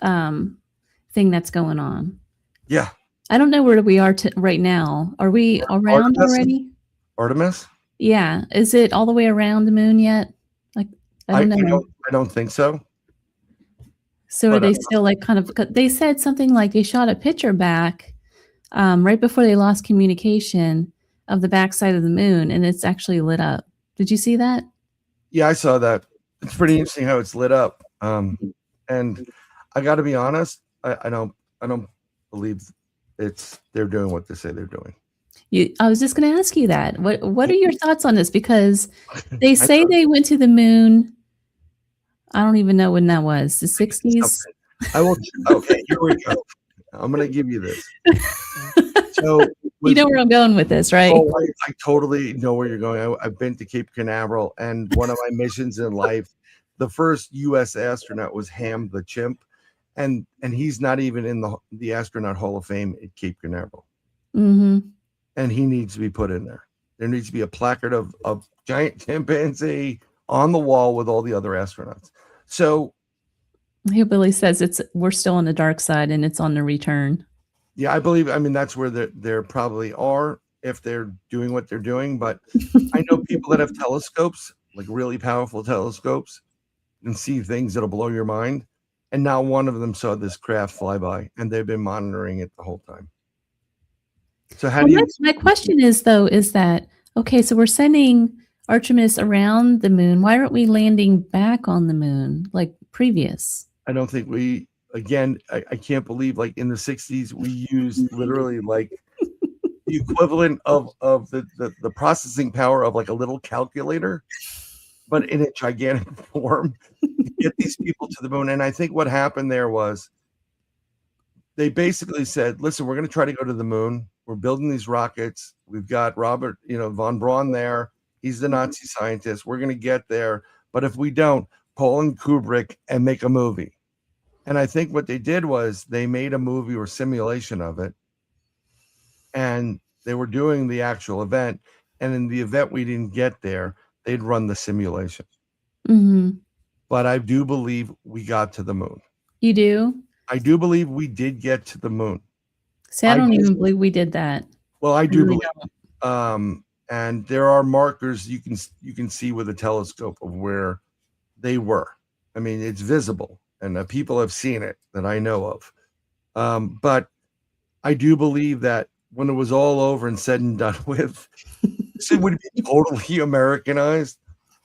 Speaker 2: thing that's going on.
Speaker 3: Yeah.
Speaker 2: I don't know where we are right now. Are we around already?
Speaker 3: Artemis?
Speaker 2: Yeah. Is it all the way around the moon yet? Like, I don't know.
Speaker 3: I don't think so.
Speaker 2: So are they still they said something like they shot a picture back right before they lost communication of the backside of the moon, and it's actually lit up. Did you see that?
Speaker 3: Yeah, I saw that. It's pretty interesting how it's lit up. And I got to be honest, I don't believe they're doing what they say they're doing.
Speaker 2: I was just going to ask you that. What are your thoughts on this? Because they say they went to the moon. I don't even know when that was. The 60s.
Speaker 3: I will. Okay, here we go. I'm going to give you this. So
Speaker 2: you know where I'm going with this, right?
Speaker 3: Oh, I totally know where you're going. I've been to Cape Canaveral, and one of my missions in life, the first U.S. astronaut was Ham the chimp, and he's not even in the Astronaut Hall of Fame at Cape Canaveral.
Speaker 2: Mm-hmm.
Speaker 3: And he needs to be put in there. There needs to be a placard of giant chimpanzee on the wall with all the other astronauts. So
Speaker 2: Hillbilly says we're still on the dark side and it's on the return.
Speaker 3: Yeah, I mean, that's where there probably are if they're doing what they're doing. But I know people that have telescopes, like really powerful telescopes, and see things that'll blow your mind. And now one of them saw this craft fly by, and they've been monitoring it the whole time. So
Speaker 2: my question is that, okay, so we're sending Artemis around the moon. Why aren't we landing back on the moon like previous?
Speaker 3: I don't think I can't believe like in the 60s, we used literally like the equivalent of the processing power of like a little calculator, but in a gigantic form to get these people to the moon. And I think what happened there was they basically said, listen, we're going to try to go to the moon. We're building these rockets. We've got Robert, von Braun there. He's the Nazi scientist. We're going to get there. But if we don't, pull in Kubrick and make a movie. And I think what they did was they made a movie or simulation of it, and they were doing the actual event. And in the event we didn't get there, they'd run the simulation.
Speaker 2: Mm-hmm.
Speaker 3: But I do believe we got to the moon.
Speaker 2: You do?
Speaker 3: I do believe we did get to the moon.
Speaker 2: See, I don't even believe we did that.
Speaker 3: Well, I do
Speaker 2: really
Speaker 3: believe. And there are markers you can see with a telescope of where they were. I mean, it's visible, and people have seen it that I know of. But I do believe that when it was all over and said and done with, it would be totally Americanized.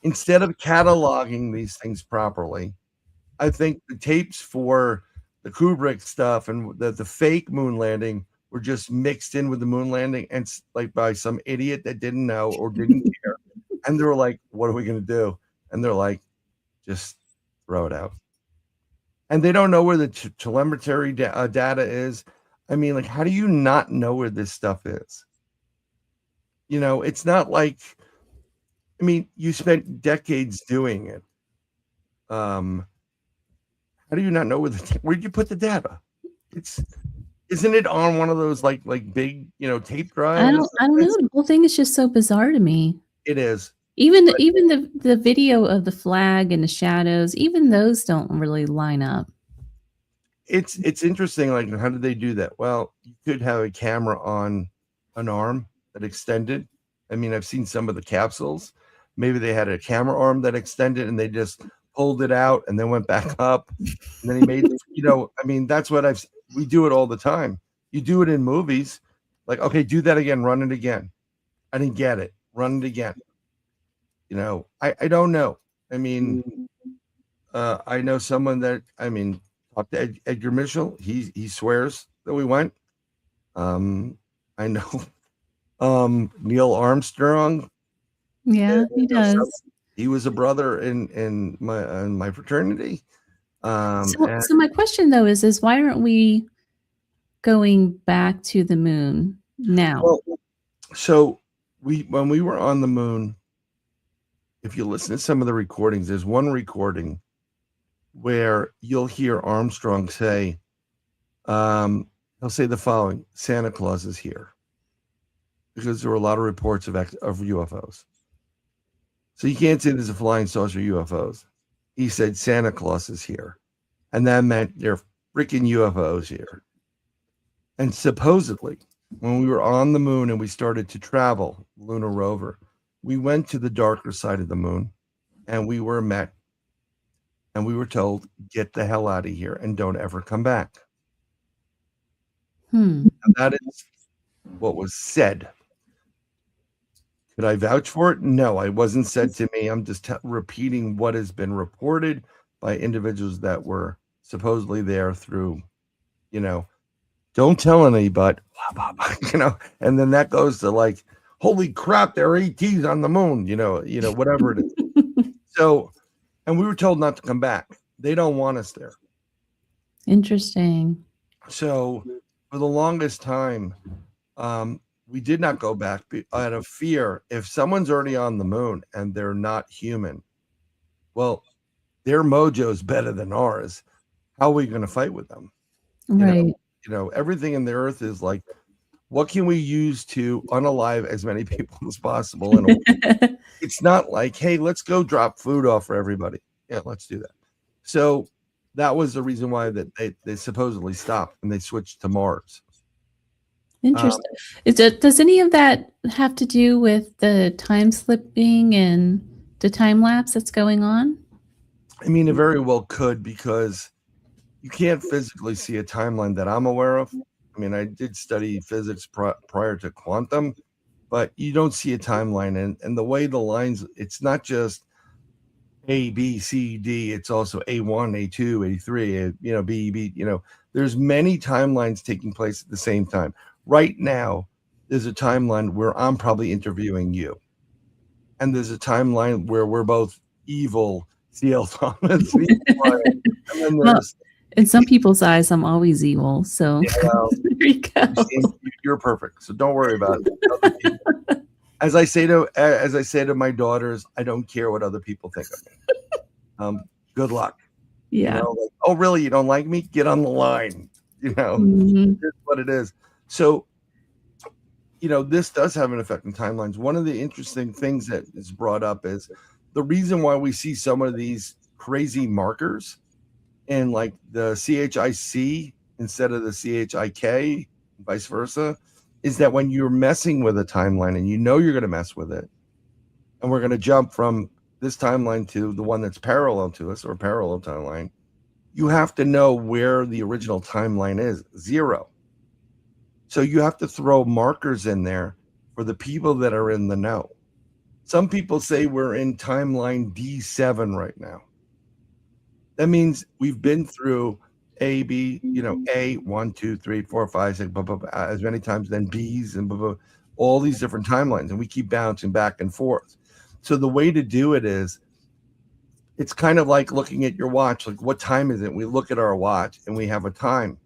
Speaker 3: Instead of cataloging these things properly, I think the tapes for the Kubrick stuff and the fake moon landing were just mixed in with the moon landing, and like by some idiot that didn't know or didn't care. And they were like, what are we going to do? And they're like, just throw it out. And they don't know where the telemetry data is. I mean, like, how do you not know where this stuff is? You know, it's not like, I mean, you spent decades doing it. How do you not know where'd you put the data? Isn't it on one of those like big, tape drives?
Speaker 2: I don't know. The whole thing is just so bizarre to me.
Speaker 3: It is.
Speaker 2: Even the video of the flag and the shadows, even those don't really line up.
Speaker 3: It's interesting. Like, how did they do that? Well, you could have a camera on an arm that extended. I mean, I've seen some of the capsules. Maybe they had a camera arm that extended and they just pulled it out and then went back up. And then he made, I mean, that's what we do it all the time. You do it in movies. Like, okay, do that again. Run it again. I didn't get it. Run it again. I don't know. I mean, I know someone that, talked to Edgar Mitchell. He swears that we went. I know Neil Armstrong.
Speaker 2: Yeah, he does.
Speaker 3: He was a brother in my fraternity.
Speaker 2: So my question though is why aren't we going back to the moon now?
Speaker 3: Well, so when we were on the moon, if you listen to some of the recordings, there's one recording where you'll hear Armstrong say, he'll say the following: Santa Claus is here, because there were a lot of reports of UFOs. So you can't say there's a flying saucer UFOs. He said Santa Claus is here. And that meant there are freaking UFOs here. And supposedly, when we were on the moon and we started to travel, lunar rover, we went to the darker side of the moon and we were met and we were told, get the hell out of here and don't ever come back. And that is what was said. Could I vouch for it? No, it wasn't said to me. I'm just repeating what has been reported by individuals that were supposedly there through, don't tell anybody, and then that goes to like, holy crap, there are ETs on the moon, whatever it is. So, and we were told not to come back. They don't want us there.
Speaker 2: Interesting.
Speaker 3: So for the longest time, we did not go back out of fear. If someone's already on the moon and they're not human, well, their mojo is better than ours. How are we going to fight with them?
Speaker 2: Right.
Speaker 3: Everything in the earth is like, what can we use to unalive as many people as possible? And it's not like, hey, let's go drop food off for everybody. Yeah, let's do that. So that was the reason why that they supposedly stopped and they switched to Mars.
Speaker 2: Interesting. Does any of that have to do with the time slipping and the time lapse that's going on?
Speaker 3: I mean, it very well could, because you can't physically see a timeline that I'm aware of. I mean, I did study physics prior to quantum, but you don't see a timeline. And the way the lines, it's not just A, B, C, D. It's also A1, A2, A3, B, B, there's many timelines taking place at the same time. Right now, there's a timeline where I'm probably interviewing you. And there's a timeline where we're both evil C.L. Thomas. And then there's,
Speaker 2: in some people's eyes, I'm always evil. So there you go.
Speaker 3: You're perfect. So don't worry about it. As I say to my daughters, I don't care what other people think of me. Good luck.
Speaker 2: Yeah.
Speaker 3: Like, oh, really? You don't like me? Get on the line.
Speaker 2: Mhm.
Speaker 3: Here's what it is. So, this does have an effect on timelines. One of the interesting things that is brought up is the reason why we see some of these crazy markers in like the CHIC instead of the CHIK, vice versa, is that when you're messing with a timeline and you're going to mess with it, and we're going to jump from this timeline to the one that's parallel to us or parallel timeline, you have to know where the original timeline is, 0. So you have to throw markers in there for the people that are in the know. Some people say we're in timeline D7 right now. That means we've been through A, B, A, 1, 2, 3, 4, 5, 6, blah, blah, blah, as many times, then B's and blah, blah, all these different timelines, and we keep bouncing back and forth. So the way to do it is, it's kind of like looking at your watch. Like, what time is it? We look at our watch and we have a time.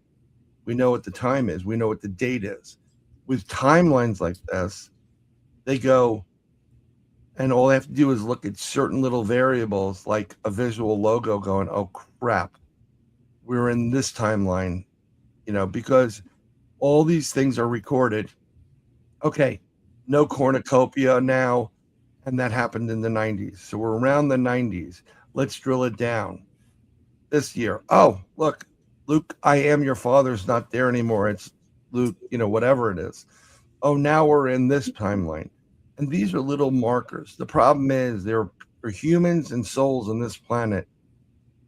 Speaker 3: We know what the time is. We know what the date is. With timelines like this, they go, and all they have to do is look at certain little variables, like a visual logo going, oh, crap, we're in this timeline, because all these things are recorded. Okay, no cornucopia now, and that happened in the 90s. So we're around the 90s. Let's drill it down. This year, oh, look, Luke, I am your father's not there anymore. It's Luke, whatever it is. Oh, now we're in this timeline. And these are little markers. The problem is there are humans and souls on this planet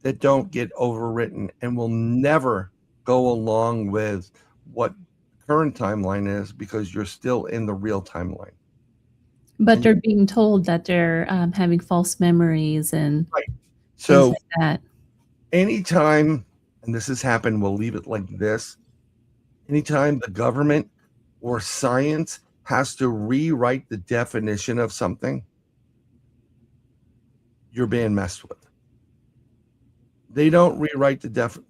Speaker 3: that don't get overwritten and will never go along with what current timeline is, because you're still in the real timeline.
Speaker 2: But they're being told that they're having false memories and
Speaker 3: right.
Speaker 2: Things
Speaker 3: So
Speaker 2: like that.
Speaker 3: Anytime, and this has happened, we'll leave it like this. Anytime the government or science has to rewrite the definition of something, you're being messed with. They don't rewrite the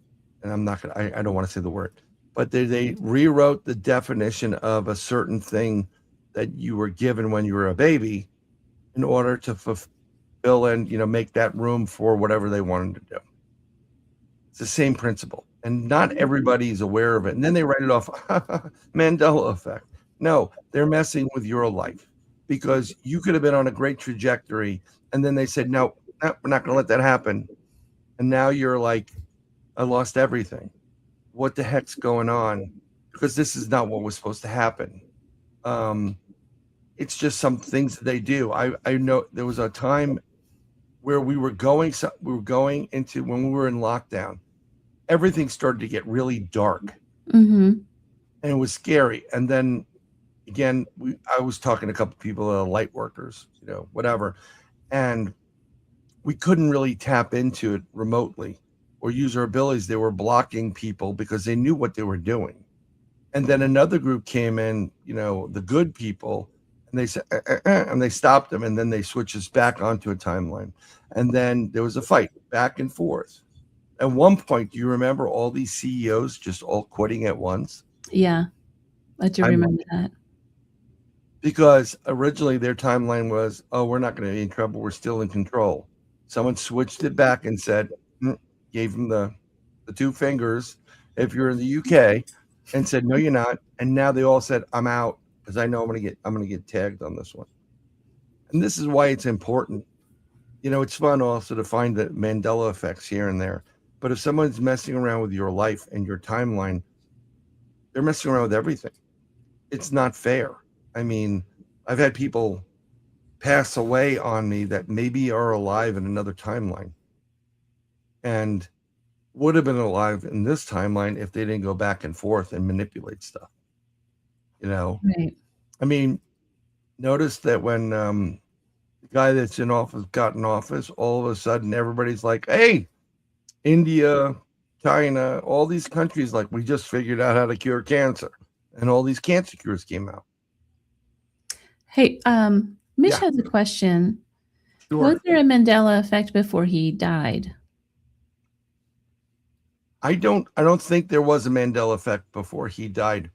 Speaker 3: and I'm not gonna, I don't want to say the word, but they rewrote the definition of a certain thing that you were given when you were a baby in order to fulfill and make that room for whatever they wanted to do. It's the same principle, and not everybody is aware of it. And then they write it off, Mandela effect. No, they're messing with your life, because you could have been on a great trajectory, and then they said, no, we're not going to let that happen. And now you're like, I lost everything. What the heck's going on? Because this is not what was supposed to happen. It's just some things that they do. I know there was a time where we were going into, when we were in lockdown, everything started to get really dark.
Speaker 2: Mm-hmm.
Speaker 3: And it was scary. And then again, I was talking to a couple of people, light workers, whatever, and we couldn't really tap into it remotely or use our abilities. They were blocking people because they knew what they were doing. And then another group came in, the good people, and they said, and they stopped them, and then they switched us back onto a timeline. And then there was a fight back and forth. At one point, do you remember all these CEOs just all quitting at once?
Speaker 2: Yeah, I do remember that.
Speaker 3: Because originally their timeline was, oh, we're not going to be in trouble. We're still in control. Someone switched it back and said, gave them the 2 fingers if you're in the UK, and said, no, you're not. And now they all said, I'm out, because I know I'm going to get tagged on this one. And this is why it's important. It's fun also to find the Mandela effects here and there. But if someone's messing around with your life and your timeline, they're messing around with everything. It's not fair. I mean, I've had people pass away on me that maybe are alive in another timeline and would have been alive in this timeline if they didn't go back and forth and manipulate stuff.
Speaker 2: Right.
Speaker 3: I mean, notice that when the guy that's in office got in office, all of a sudden everybody's like, hey, India, China, all these countries, like, we just figured out how to cure cancer, and all these cancer cures came out.
Speaker 2: Hey, Mitch has a question.
Speaker 3: Sure.
Speaker 2: Was there a Mandela effect before he died?
Speaker 3: I don't think there was a Mandela effect before he died.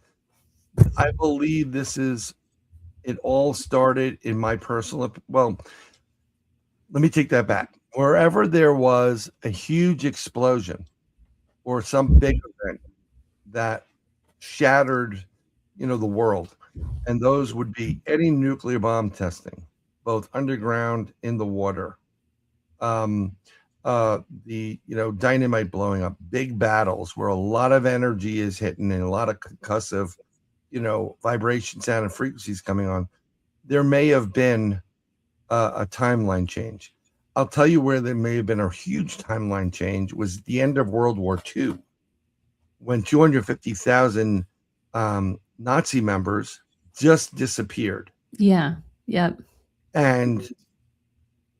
Speaker 3: I believe it all started in my personal, well, let me take that back. wherever there was a huge explosion or some big event that shattered, the world, and those would be any nuclear bomb testing, both underground, in the water, the dynamite blowing up, big battles where a lot of energy is hitting and a lot of concussive, vibration, sound, and frequencies coming on. There may have been a timeline change. I'll tell you where there may have been a huge timeline change was the end of World War II, when 250,000 Nazi members just disappeared.
Speaker 2: Yeah. Yep.
Speaker 3: And,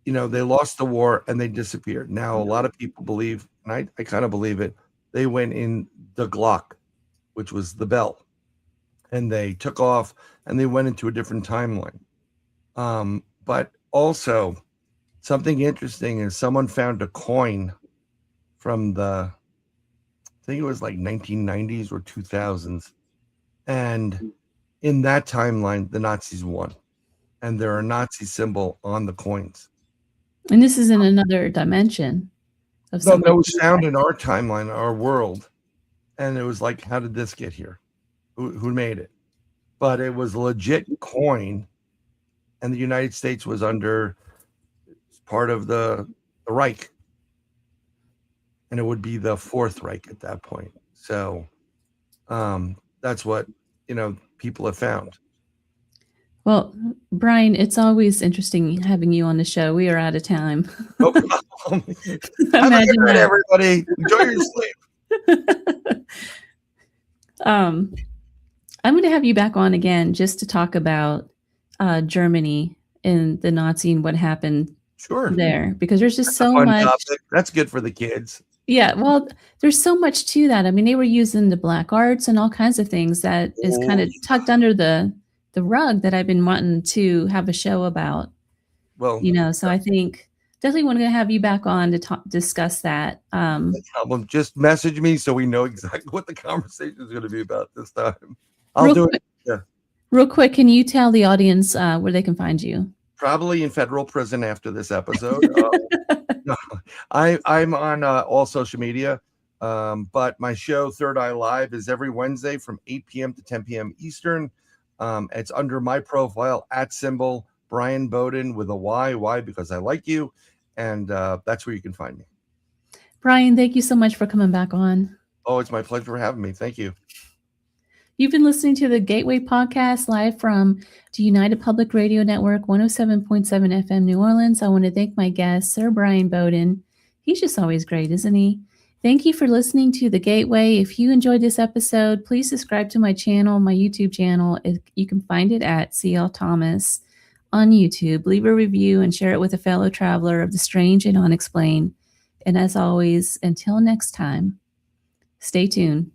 Speaker 3: they lost the war and they disappeared. Now, a lot of people believe, and I kind of believe it, they went in the Glock, which was the bell, and they took off and they went into a different timeline. But also, something interesting is someone found a coin from I think it was like 1990s or 2000s. And in that timeline, the Nazis won. And there are a Nazi symbol on the coins.
Speaker 2: And this is in another dimension of
Speaker 3: No, that was found in our timeline, our world. And it was like, how did this get here? Who made it? But it was a legit coin. And the United States was under part of the Reich. And it would be the Fourth Reich at that point. So that's what, people have found.
Speaker 2: Well, Bryan, it's always interesting having you on the show. We are out of time.
Speaker 3: No problem. Have a good night, everybody. Enjoy your sleep.
Speaker 2: I'm going to have you back on again just to talk about Germany and the Nazi and what happened there, because there's just so much.
Speaker 3: Topic. That's good for the kids.
Speaker 2: Yeah, well, there's so much to that. I mean, they were using the black arts and all kinds of things that is kind of tucked under the rug that I've been wanting to have a show about.
Speaker 3: Well,
Speaker 2: so I think definitely want to have you back on to discuss that.
Speaker 3: No problem. Just message me so we know exactly what the conversation is going to be about this time. I'll do it. Yeah.
Speaker 2: Real quick, can you tell the audience where they can find you?
Speaker 3: Probably in federal prison after this episode. No, I'm on all social media, but my show Third Eye Live is every Wednesday from 8 p.m. to 10 p.m. Eastern. It's under my profile @ Bryan Bowden with a Y. Why? Because I like you, and that's where you can find me.
Speaker 2: Bryan, thank you so much for coming back on.
Speaker 3: Oh, it's my pleasure for having me. Thank you.
Speaker 2: You've been listening to the Gateway Podcast live from the United Public Radio Network, 107.7 FM New Orleans. I want to thank my guest, Sir Bryan Bowden. He's just always great, isn't he? Thank you for listening to The Gateway. If you enjoyed this episode, please subscribe to my channel, my YouTube channel. You can find it at CL Thomas on YouTube. Leave a review and share it with a fellow traveler of the strange and unexplained. And as always, until next time, stay tuned.